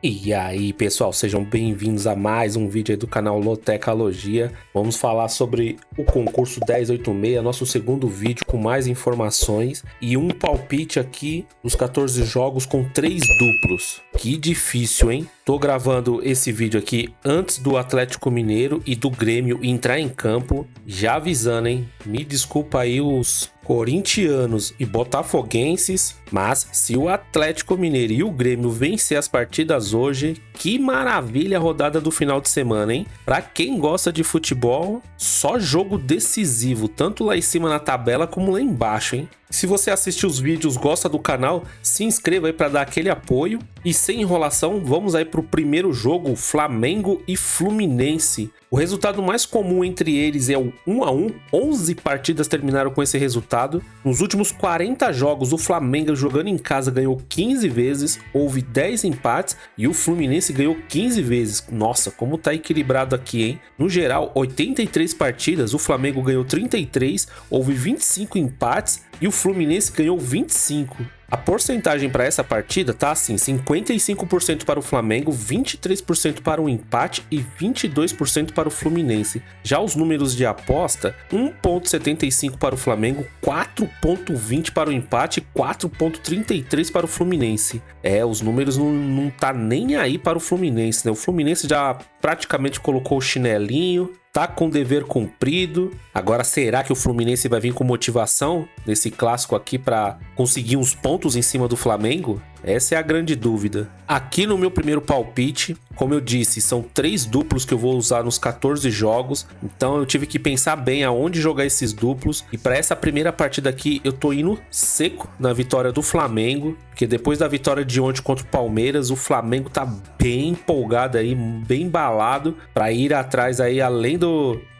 E aí, pessoal, sejam bem-vindos a mais um vídeo aí do canal Lotecalogia. Vamos falar sobre o concurso 1086, nosso segundo vídeo com mais informações e um palpite aqui nos 14 jogos com 3 duplos. Que difícil, hein? Tô gravando esse vídeo aqui antes do Atlético Mineiro e do Grêmio entrar em campo, já avisando, hein? Me desculpa aí os corintianos e botafoguenses, mas se o Atlético Mineiro e o Grêmio vencer as partidas hoje, que maravilha a rodada do final de semana, hein? Pra quem gosta de futebol, só jogo decisivo, tanto lá em cima na tabela como lá embaixo, hein? Se você assiste os vídeos, gosta do canal, se inscreva aí para dar aquele apoio. E sem enrolação, vamos aí para o primeiro jogo, Flamengo e Fluminense. O resultado mais comum entre eles é o 1-1, 11 partidas terminaram com esse resultado. Nos últimos 40 jogos, o Flamengo jogando em casa ganhou 15 vezes, houve 10 empates e o Fluminense ganhou 15 vezes. Nossa, como tá equilibrado aqui, hein? No geral, 83 partidas, o Flamengo ganhou 33, houve 25 empates e o Fluminense ganhou 25. A porcentagem para essa partida tá assim, 55% para o Flamengo, 23% para o empate e 22% para o Fluminense. Já os números de aposta, 1,75 para o Flamengo, 4,20 para o empate e 4,33 para o Fluminense. Os números não tá nem aí para o Fluminense, né? O Fluminense já praticamente colocou o chinelinho, tá com dever cumprido. Agora, será que o Fluminense vai vir com motivação nesse clássico aqui para conseguir uns pontos em cima do Flamengo? Essa é a grande dúvida. Aqui no meu primeiro palpite, como eu disse, são 3 duplos que eu vou usar nos 14 jogos. Então eu tive que pensar bem aonde jogar esses duplos. E para essa primeira partida aqui, eu tô indo seco na vitória do Flamengo. Porque depois da vitória de ontem contra o Palmeiras, o Flamengo tá bem empolgado aí, bem embalado para ir atrás aí, além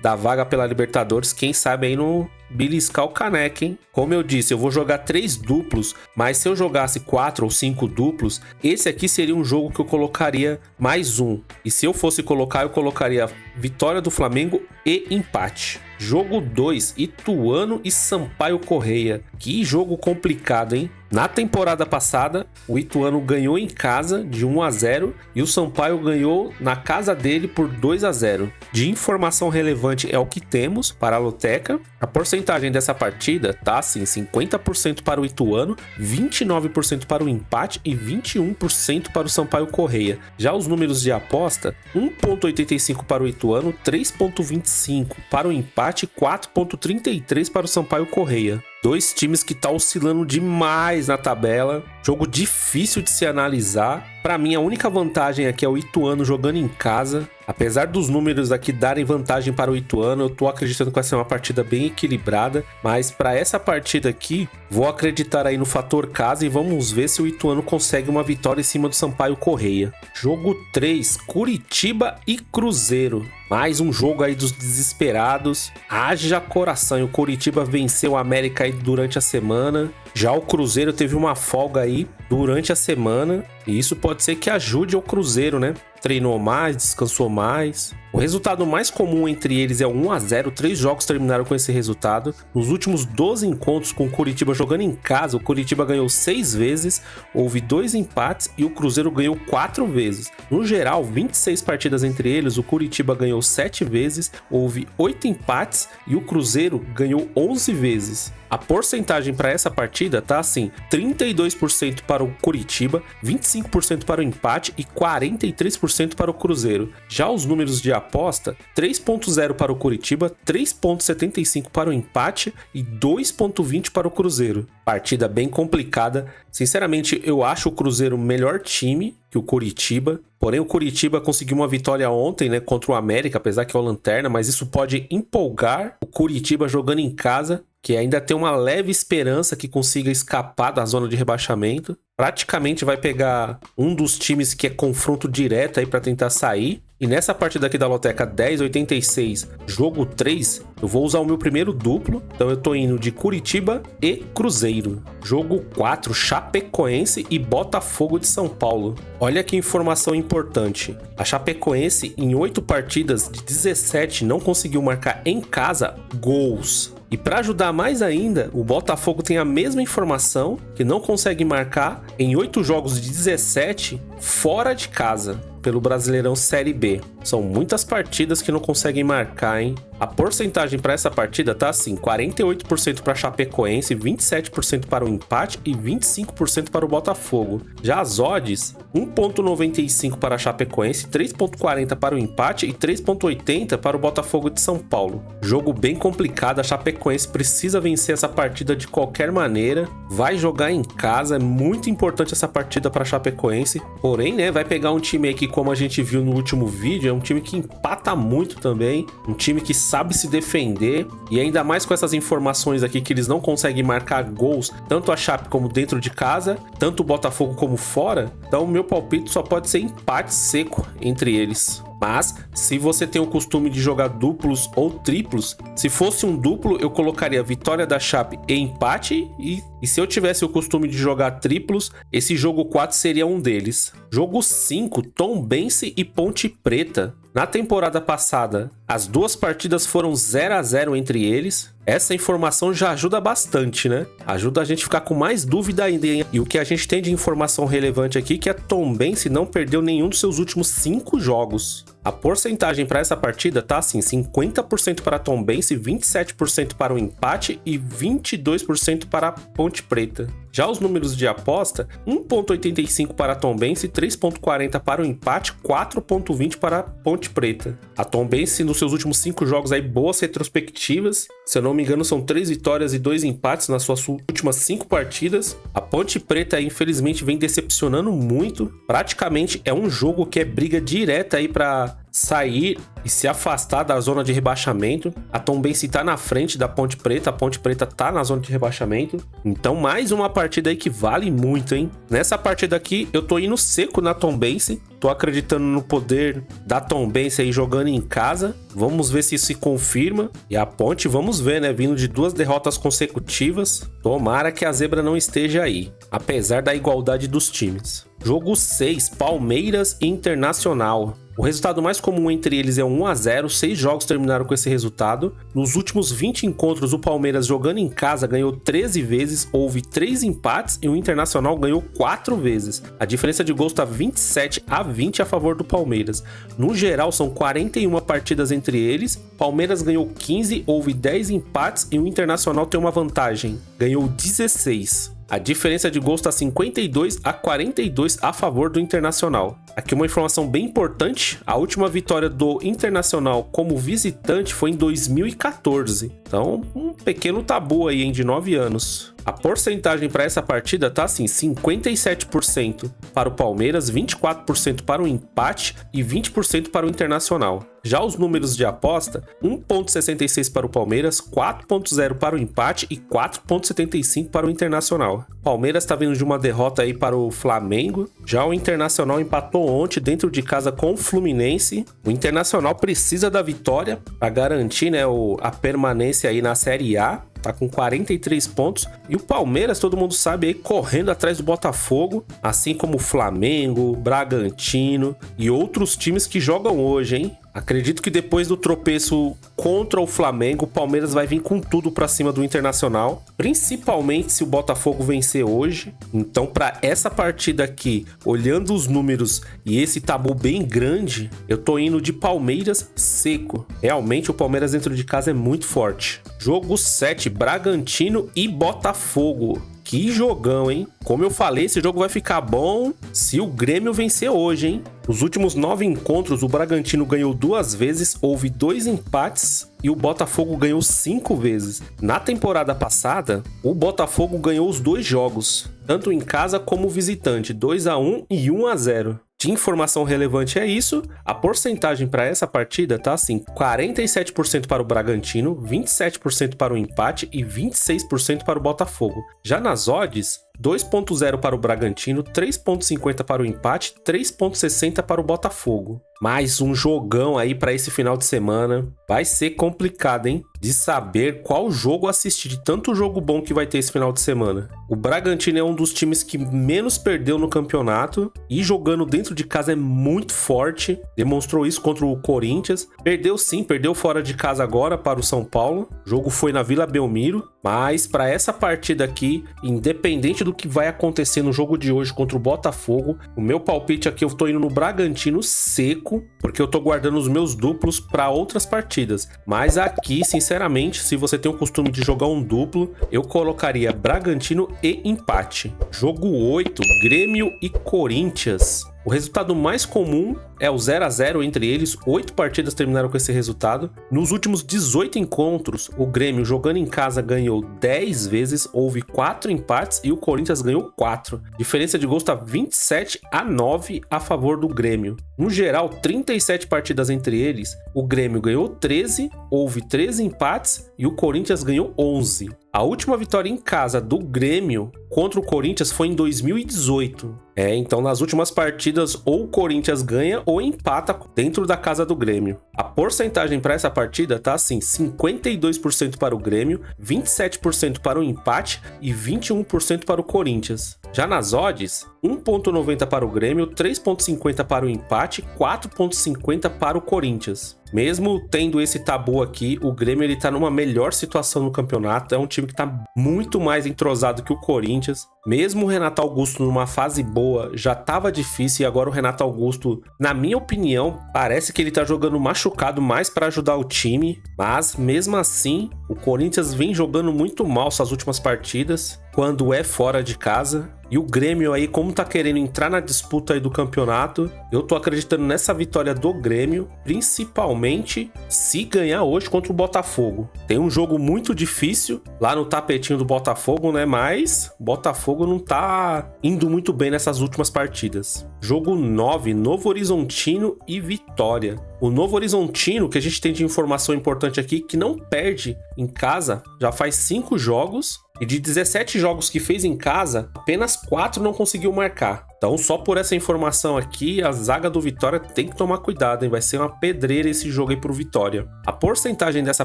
da vaga pela Libertadores, quem sabe aí no beliscar o caneca, hein? Como eu disse, eu vou jogar 3 duplos, mas se eu jogasse 4 ou 5 duplos, esse aqui seria um jogo que eu colocaria mais um. E se eu fosse colocar, eu colocaria vitória do Flamengo e empate. Jogo 2, Ituano e Sampaio Corrêa. Que jogo complicado, hein? Na temporada passada, o Ituano ganhou em casa de 1-0 e o Sampaio ganhou na casa dele por 2-0. De informação relevante é o que temos para a Loteca. A porcentagem dessa partida tá assim, 50% para o Ituano, 29% para o empate e 21% para o Sampaio Corrêa. Já os números de aposta, 1,85 para o Ituano, 3,25 para o empate e 4,33 para o Sampaio Corrêa. 2 times que tá oscilando demais na tabela. Jogo difícil de se analisar. Para mim, a única vantagem aqui é o Ituano jogando em casa. Apesar dos números aqui darem vantagem para o Ituano, eu tô acreditando que vai ser uma partida bem equilibrada. Mas para essa partida aqui, vou acreditar aí no fator casa e vamos ver se o Ituano consegue uma vitória em cima do Sampaio Corrêa. Jogo 3, Curitiba e Cruzeiro. Mais um jogo aí dos desesperados. Haja coração, e o Curitiba venceu o América aí durante a semana. Já o Cruzeiro teve uma folga aí durante a semana. E isso pode ser que ajude o Cruzeiro, né? Treinou mais, descansou mais. O resultado mais comum entre eles é o 1-0. 3 jogos terminaram com esse resultado. Nos últimos 12 encontros com o Curitiba jogando em casa, o Curitiba ganhou 6 vezes, houve 2 empates e o Cruzeiro ganhou 4 vezes. No geral, 26 partidas entre eles, o Curitiba ganhou 7 vezes, houve 8 empates e o Cruzeiro ganhou 11 vezes. A porcentagem para essa partida tá assim, 32% para o Curitiba, 25% para o empate e 43% para o Cruzeiro. Já os números de aposta, 3,0 para o Curitiba, 3,75 para o empate e 2,20 para o Cruzeiro. Partida bem complicada. Sinceramente, eu acho o Cruzeiro melhor time que o Curitiba. Porém, o Curitiba conseguiu uma vitória ontem, né, contra o América, apesar que é o lanterna, mas isso pode empolgar o Curitiba jogando em casa, que ainda tem uma leve esperança que consiga escapar da zona de rebaixamento. Praticamente vai pegar um dos times que é confronto direto aí para tentar sair. E nessa partida aqui da Loteca 1086, jogo 3, eu vou usar o meu primeiro duplo. Então eu tô indo de Curitiba e Cruzeiro. Jogo 4, Chapecoense e Botafogo de São Paulo. Olha que informação importante. A Chapecoense, em 8 partidas de 17, não conseguiu marcar em casa gols. E para ajudar mais ainda, o Botafogo tem a mesma informação, que não consegue marcar em 8 jogos de 17 fora de casa, pelo Brasileirão Série B. São muitas partidas que não conseguem marcar, hein? A porcentagem para essa partida tá assim, 48% para Chapecoense, 27% para o empate e 25% para o Botafogo. Já as odds, 1,95 para a Chapecoense, 3,40 para o empate e 3,80 para o Botafogo de São Paulo. Jogo bem complicado, a Chapecoense precisa vencer essa partida de qualquer maneira, vai jogar em casa, é muito importante essa partida para a Chapecoense. Porém, né, vai pegar um time aí que, como a gente viu no último vídeo, é um time que empata muito também, um time que sabe se defender, e ainda mais com essas informações aqui que eles não conseguem marcar gols, tanto a Chape como dentro de casa, tanto o Botafogo como fora. Então o meu palpite só pode ser empate seco entre eles. Mas, se você tem o costume de jogar duplos ou triplos, se fosse um duplo, eu colocaria vitória da Chape e empate. E se eu tivesse o costume de jogar triplos, esse jogo 4 seria um deles. Jogo 5, Tombense e Ponte Preta. Na temporada passada, as duas partidas foram 0-0 entre eles. Essa informação já ajuda bastante, né? Ajuda a gente a ficar com mais dúvida ainda. E o que a gente tem de informação relevante aqui é que a Tombense não perdeu nenhum dos seus últimos 5 jogos. A porcentagem para essa partida tá assim, 50% para a Tombense, 27% para o empate e 22% para a Ponte Preta. Já os números de aposta, 1,85 para a Tombense, 3,40 para o empate, 4,20 para a Ponte Preta. A Tombense nos seus últimos 5 jogos aí, boas retrospectivas. Se eu não me engano, são 3 vitórias e 2 empates nas suas últimas 5 partidas. A Ponte Preta, infelizmente, vem decepcionando muito. Praticamente é um jogo que é briga direta aí para sair e se afastar da zona de rebaixamento. A Tombense tá na frente da Ponte Preta, a Ponte Preta tá na zona de rebaixamento. Então mais uma partida aí que vale muito, hein? Nessa partida aqui eu tô indo seco na Tombense, tô acreditando no poder da Tombense aí jogando em casa. Vamos ver se isso se confirma. E a Ponte, vamos ver, né? Vindo de 2 derrotas consecutivas. Tomara que a zebra não esteja aí, apesar da igualdade dos times. Jogo 6, Palmeiras e Internacional. O resultado mais comum entre eles é 1-0, 6 jogos terminaram com esse resultado. Nos últimos 20 encontros, o Palmeiras jogando em casa ganhou 13 vezes, houve 3 empates e o Internacional ganhou 4 vezes. A diferença de gols está 27-20 a favor do Palmeiras. No geral, são 41 partidas entre eles, Palmeiras ganhou 15, houve 10 empates e o Internacional tem uma vantagem, ganhou 16. A diferença de gols está 52-42 a favor do Internacional. Aqui uma informação bem importante, a última vitória do Internacional como visitante foi em 2014. Então, um pequeno tabu aí, hein, de 9 anos. A porcentagem para essa partida tá assim, 57% para o Palmeiras, 24% para o empate e 20% para o Internacional. Já os números de aposta, 1,66 para o Palmeiras, 4,0 para o empate e 4,75 para o Internacional. Palmeiras está vindo de uma derrota aí para o Flamengo. Já o Internacional empatou ontem dentro de casa com o Fluminense. O Internacional precisa da vitória para garantir, né, a permanência aí na Série A. Tá com 43 pontos. E o Palmeiras, todo mundo sabe, aí correndo atrás do Botafogo, assim como o Flamengo, Bragantino e outros times que jogam hoje, hein? Acredito que depois do tropeço contra o Flamengo, o Palmeiras vai vir com tudo pra cima do Internacional, principalmente se o Botafogo vencer hoje. Então, para essa partida aqui, olhando os números e esse tabu bem grande, eu tô indo de Palmeiras seco. Realmente o Palmeiras dentro de casa é muito forte. Jogo 7, Bragantino e Botafogo. Que jogão, hein? Como eu falei, esse jogo vai ficar bom se o Grêmio vencer hoje, hein? Nos últimos 9 encontros, o Bragantino ganhou 2 vezes, houve 2 empates e o Botafogo ganhou 5 vezes. Na temporada passada, o Botafogo ganhou os 2 jogos, tanto em casa como visitante, 2-1 e 1-0. De informação relevante é isso, a porcentagem para essa partida tá assim, 47% para o Bragantino, 27% para o empate e 26% para o Botafogo. Já nas odds, 2.0 para o Bragantino, 3.50 para o empate, 3.60 para o Botafogo. Mais um jogão aí para esse final de semana. Vai ser complicado, hein? De saber qual jogo assistir, de tanto jogo bom que vai ter esse final de semana. O Bragantino é um dos times que menos perdeu no campeonato e jogando dentro de casa é muito forte. Demonstrou isso contra o Corinthians. Perdeu sim, perdeu fora de casa agora para o São Paulo. O jogo foi na Vila Belmiro. Mas para essa partida aqui, independente do que vai acontecer no jogo de hoje contra o Botafogo, o meu palpite aqui eu tô indo no Bragantino seco, porque eu tô guardando os meus duplos para outras partidas. Mas aqui, sinceramente, se você tem o costume de jogar um duplo, eu colocaria Bragantino e empate. Jogo 8, Grêmio e Corinthians. O resultado mais comum é o 0-0 entre eles, 8 partidas terminaram com esse resultado. Nos últimos 18 encontros, o Grêmio jogando em casa ganhou 10 vezes, houve 4 empates e o Corinthians ganhou 4. Diferença de gols está 27-9 a favor do Grêmio. No geral, 37 partidas entre eles, o Grêmio ganhou 13, houve 13 empates e o Corinthians ganhou 11. A última vitória em casa do Grêmio contra o Corinthians foi em 2018. Então nas últimas partidas ou o Corinthians ganha ou empata dentro da casa do Grêmio. A porcentagem para essa partida tá assim, 52% para o Grêmio, 27% para o empate e 21% para o Corinthians. Já nas odds, 1.90 para o Grêmio, 3.50 para o empate, 4.50 para o Corinthians. Mesmo tendo esse tabu aqui, o Grêmio ele tá numa melhor situação no campeonato, é um time que tá muito mais entrosado que o Corinthians. Mesmo o Renato Augusto numa fase boa, já tava difícil e agora o Renato Augusto, na minha opinião, parece que ele tá jogando machucado mais para ajudar o time, mas mesmo assim, o Corinthians vem jogando muito mal suas últimas partidas, quando é fora de casa. E o Grêmio aí, como tá querendo entrar na disputa aí do campeonato, eu tô acreditando nessa vitória do Grêmio, principalmente se ganhar hoje contra o Botafogo. Tem um jogo muito difícil lá no tapetinho do Botafogo, né? Mas o Botafogo não tá indo muito bem nessas últimas partidas. Jogo 9, Novo Horizontino e Vitória. O Novo Horizontino, que a gente tem de informação importante aqui, que não perde em casa, já faz 5 jogos. E de 17 jogos que fez em casa, apenas 4 não conseguiu marcar. Então, só por essa informação aqui, a zaga do Vitória tem que tomar cuidado, hein? Vai ser uma pedreira esse jogo aí pro Vitória. A porcentagem dessa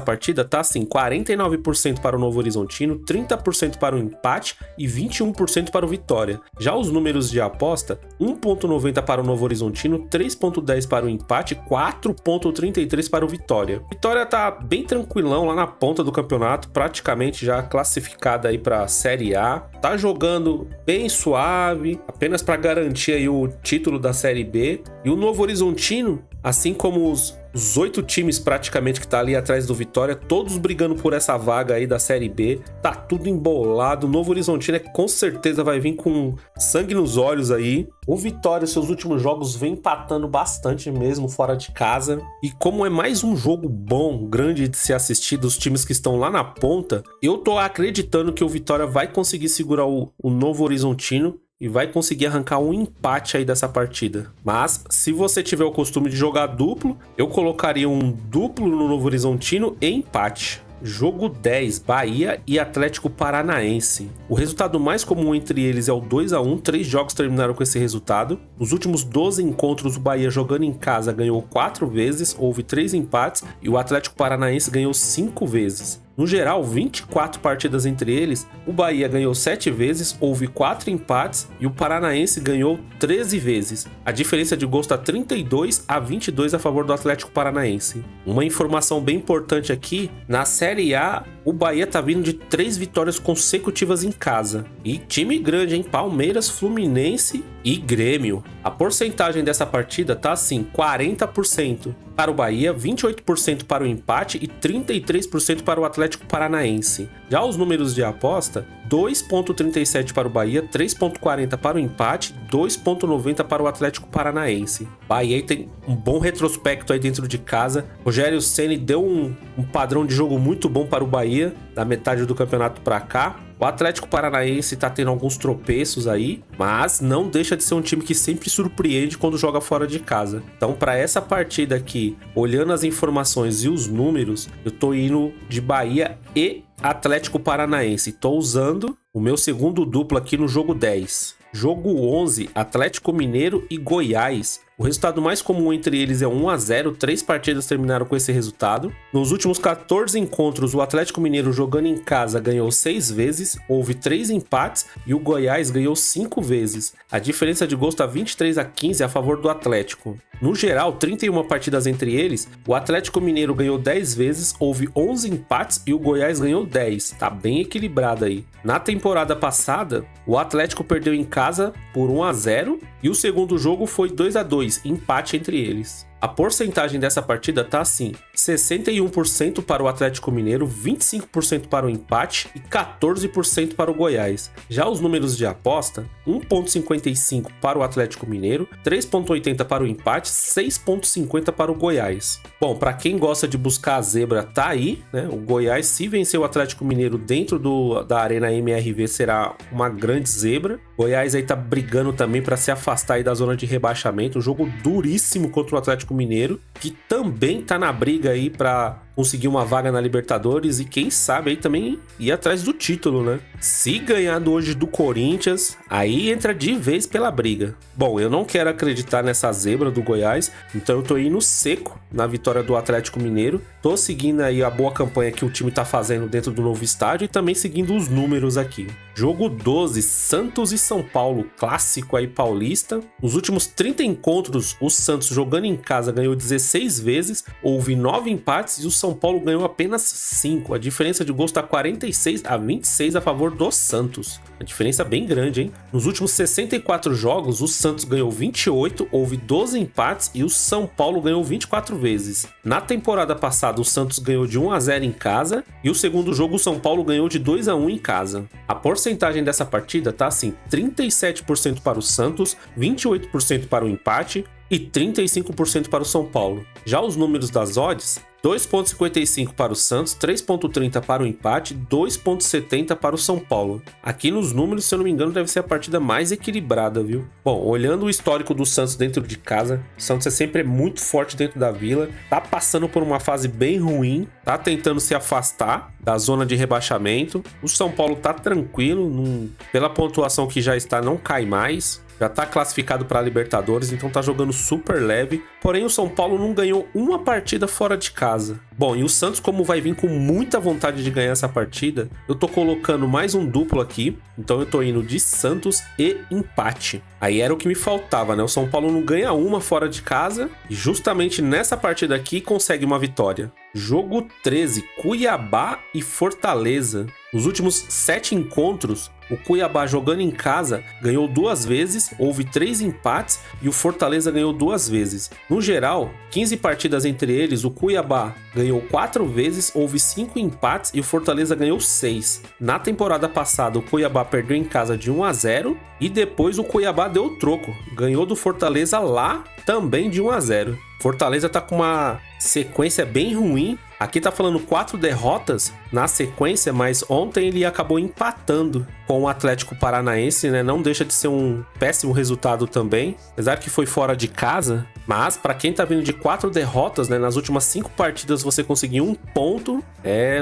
partida tá assim, 49% para o Novo Horizontino, 30% para o empate e 21% para o Vitória. Já os números de aposta, 1.90 para o Novo Horizontino, 3.10 para o empate, 4.33 para o Vitória. Vitória tá bem tranquilão lá na ponta do campeonato, praticamente já classificada aí para a Série A. Tá jogando bem suave, apenas para garantir aí o título da Série B. E o Novo Horizontino, assim como os 8 times praticamente que tá ali atrás do Vitória, todos brigando por essa vaga aí da Série B, tá tudo embolado. O Novo Horizontino com certeza vai vir com sangue nos olhos aí. O Vitória, seus últimos jogos, vem empatando bastante mesmo fora de casa. E como é mais um jogo bom, grande de se assistir dos times que estão lá na ponta, eu tô acreditando que o Vitória vai conseguir segurar o Novo Horizontino e vai conseguir arrancar um empate aí dessa partida. Mas, se você tiver o costume de jogar duplo, eu colocaria um duplo no Novo Horizontino e empate. Jogo 10, Bahia e Atlético Paranaense. O resultado mais comum entre eles é o 2-1, 3 jogos terminaram com esse resultado. Nos últimos 12 encontros, o Bahia jogando em casa ganhou 4 vezes, houve 3 empates e o Atlético Paranaense ganhou 5 vezes. No geral, 24 partidas entre eles, o Bahia ganhou 7 vezes, houve 4 empates e o Paranaense ganhou 13 vezes. A diferença de gols está 32-22 a favor do Atlético Paranaense. Uma informação bem importante aqui, na Série A, o Bahia tá vindo de 3 vitórias consecutivas em casa. E time grande, hein? Palmeiras, Fluminense e Grêmio. A porcentagem dessa partida tá assim, 40% para o Bahia, 28% para o empate e 33% para o Atlético Paranaense. Já os números de aposta, 2.37 para o Bahia, 3.40 para o empate, 2.90 para o Atlético Paranaense. Bahia tem um bom retrospecto aí dentro de casa. Rogério Ceni deu um padrão de jogo muito bom para o Bahia, da metade do campeonato para cá. O Atlético Paranaense tá tendo alguns tropeços aí, mas não deixa de ser um time que sempre surpreende quando joga fora de casa. Então, para essa partida aqui, olhando as informações e os números, eu tô indo de Bahia e Atlético Paranaense. Tô usando o meu segundo duplo aqui no jogo 10. Jogo 11, Atlético Mineiro e Goiás. O resultado mais comum entre eles é 1-0, 3 partidas terminaram com esse resultado. Nos últimos 14 encontros, o Atlético Mineiro jogando em casa ganhou 6 vezes, houve 3 empates e o Goiás ganhou 5 vezes. A diferença de gols está 23-15 a favor do Atlético. No geral, 31 partidas entre eles, o Atlético Mineiro ganhou 10 vezes, houve 11 empates e o Goiás ganhou 10. Tá bem equilibrado aí. Na temporada passada, o Atlético perdeu em casa por 1-0 e o segundo jogo foi 2-2. Empate entre eles. A porcentagem dessa partida tá assim: 61% para o Atlético Mineiro, 25% para o empate e 14% para o Goiás. Já os números de aposta: 1,55 para o Atlético Mineiro, 3,80 para o empate, 6,50 para o Goiás. Bom, para quem gosta de buscar a zebra, tá aí, né? O Goiás, se vencer o Atlético Mineiro dentro da Arena MRV, será uma grande zebra. Goiás aí tá brigando também para se afastar aí da zona de rebaixamento. Um jogo duríssimo contra o Atlético Mineiro, que também tá na briga aí para conseguir uma vaga na Libertadores e quem sabe aí também ir atrás do título, né? Se ganhar hoje do Corinthians, aí entra de vez pela briga. Bom, eu não quero acreditar nessa zebra do Goiás, então eu tô indo seco na vitória do Atlético Mineiro. Tô seguindo aí a boa campanha que o time tá fazendo dentro do novo estádio e também seguindo os números aqui. Jogo 12, Santos e São Paulo, clássico aí paulista. Nos últimos 30 encontros, o Santos jogando em casa ganhou 16 vezes, houve 9 empates e o São Paulo ganhou apenas 5. A diferença de gols está 46-26 a favor do Santos. A diferença é bem grande, hein? Nos últimos 64 jogos, o Santos ganhou 28, houve 12 empates e o São Paulo ganhou 24 vezes. Na temporada passada, o Santos ganhou de 1-0 em casa e o segundo jogo o São Paulo ganhou de 2-1 em casa. A porcentagem dessa partida tá assim: 37% para o Santos, 28% para o empate e 35% para o São Paulo. Já os números das odds: 2,55 para o Santos, 3,30 para o empate, 2,70 para o São Paulo. Aqui nos números, se eu não me engano, deve ser a partida mais equilibrada, viu? Bom, olhando o histórico do Santos dentro de casa, o Santos é sempre muito forte dentro da Vila, tá passando por uma fase bem ruim, tá tentando se afastar da zona de rebaixamento. O São Paulo tá tranquilo, pela pontuação que já está, não cai mais. Já tá classificado para a Libertadores, então tá jogando super leve. Porém, o São Paulo não ganhou uma partida fora de casa. Bom, e o Santos, como vai vir com muita vontade de ganhar essa partida, eu tô colocando mais um duplo aqui. Então eu tô indo de Santos e empate. Aí era o que me faltava, né? O São Paulo não ganha uma fora de casa e justamente nessa partida aqui consegue uma vitória. Jogo 13, Cuiabá e Fortaleza. Nos últimos 7 encontros, o Cuiabá jogando em casa ganhou 2 vezes, houve 3 empates e o Fortaleza ganhou 2 vezes. No geral, 15 partidas entre eles, o Cuiabá ganhou 4 vezes, houve 5 empates e o Fortaleza ganhou 6. Na temporada passada, o Cuiabá perdeu em casa de 1-0 e depois o Cuiabá deu o troco, ganhou do Fortaleza lá também de 1-0. Fortaleza tá com uma sequência bem ruim. Aqui tá falando 4 derrotas na sequência, mas ontem ele acabou empatando com o Atlético Paranaense, né? Não deixa de ser um péssimo resultado também, apesar que foi fora de casa. Mas para quem tá vindo de 4 derrotas, né? Nas últimas 5 partidas você conseguir 1 ponto,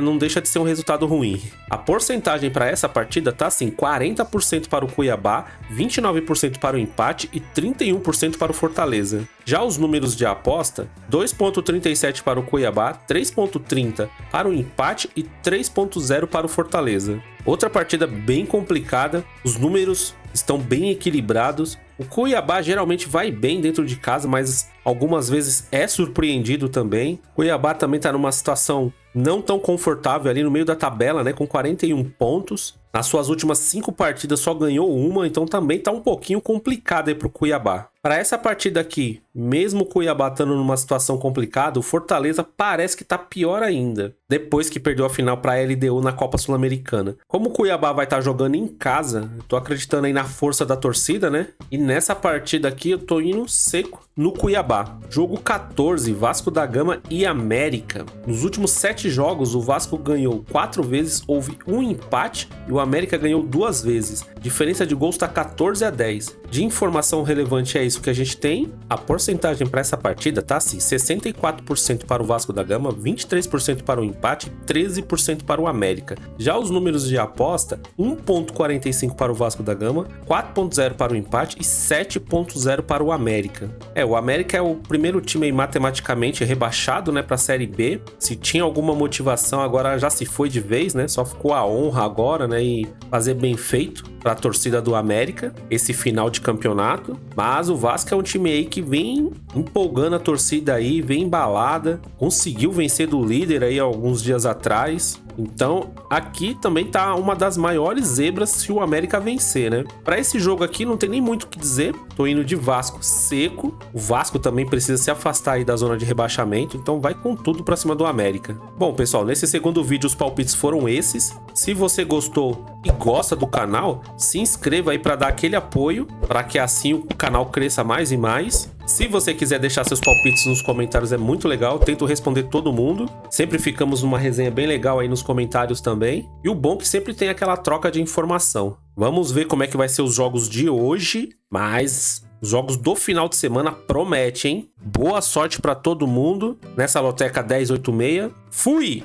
não deixa de ser um resultado ruim. A porcentagem para essa partida tá assim: 40% para o Cuiabá, 29% para o empate e 31% para o Fortaleza. Já os números de aposta: 2,37 para o Cuiabá, 3,30 para o empate e 3,0 para o Fortaleza. Outra partida bem complicada, os números estão bem equilibrados. O Cuiabá geralmente vai bem dentro de casa, mas algumas vezes é surpreendido também. O Cuiabá também está numa situação não tão confortável ali no meio da tabela, né, com 41 pontos. Nas suas últimas 5 partidas só ganhou uma, então também tá um pouquinho complicado aí pro Cuiabá. Para essa partida aqui, mesmo o Cuiabá estando numa situação complicada, o Fortaleza parece que tá pior ainda, depois que perdeu a final para a LDU na Copa Sul-Americana. Como o Cuiabá vai estar jogando em casa, eu tô acreditando aí na força da torcida, né? E nessa partida aqui eu tô indo seco no Cuiabá. Jogo 14, Vasco da Gama e América. Nos últimos 7 jogos, o Vasco ganhou 4 vezes, houve um empate e o América ganhou 2 vezes. Diferença de gols tá 14-10. De informação relevante é isso que a gente tem. A porcentagem para essa partida tá assim: 64% para o Vasco da Gama, 23% para o empate e 13% para o América. Já os números de aposta: 1,45 para o Vasco da Gama, 4,0 para o empate e 7,0 para o América. O América é o primeiro time aí matematicamente rebaixado, né, para a Série B. Se tinha alguma motivação, agora já se foi de vez, né? Só ficou a honra agora, né, e fazer bem feito para a torcida do América esse final de campeonato. Mas o Vasco é um time aí que vem empolgando a torcida aí, vem embalada, conseguiu vencer do líder aí alguns dias atrás. Então, aqui também tá uma das maiores zebras se o América vencer, né? Para esse jogo aqui não tem nem muito o que dizer. Tô indo de Vasco seco. O Vasco também precisa se afastar aí da zona de rebaixamento, então vai com tudo para cima do América. Bom, pessoal, nesse segundo vídeo os palpites foram esses. Se você gostou e gosta do canal, se inscreva aí para dar aquele apoio, para que assim o canal cresça mais e mais. Se você quiser deixar seus palpites nos comentários, é muito legal, tento responder todo mundo. Sempre ficamos numa resenha bem legal aí nos comentários também. E o bom é que sempre tem aquela troca de informação. Vamos ver como é que vai ser os jogos de hoje, mas os jogos do final de semana prometem, hein? Boa sorte para todo mundo nessa Loteca 1086. Fui!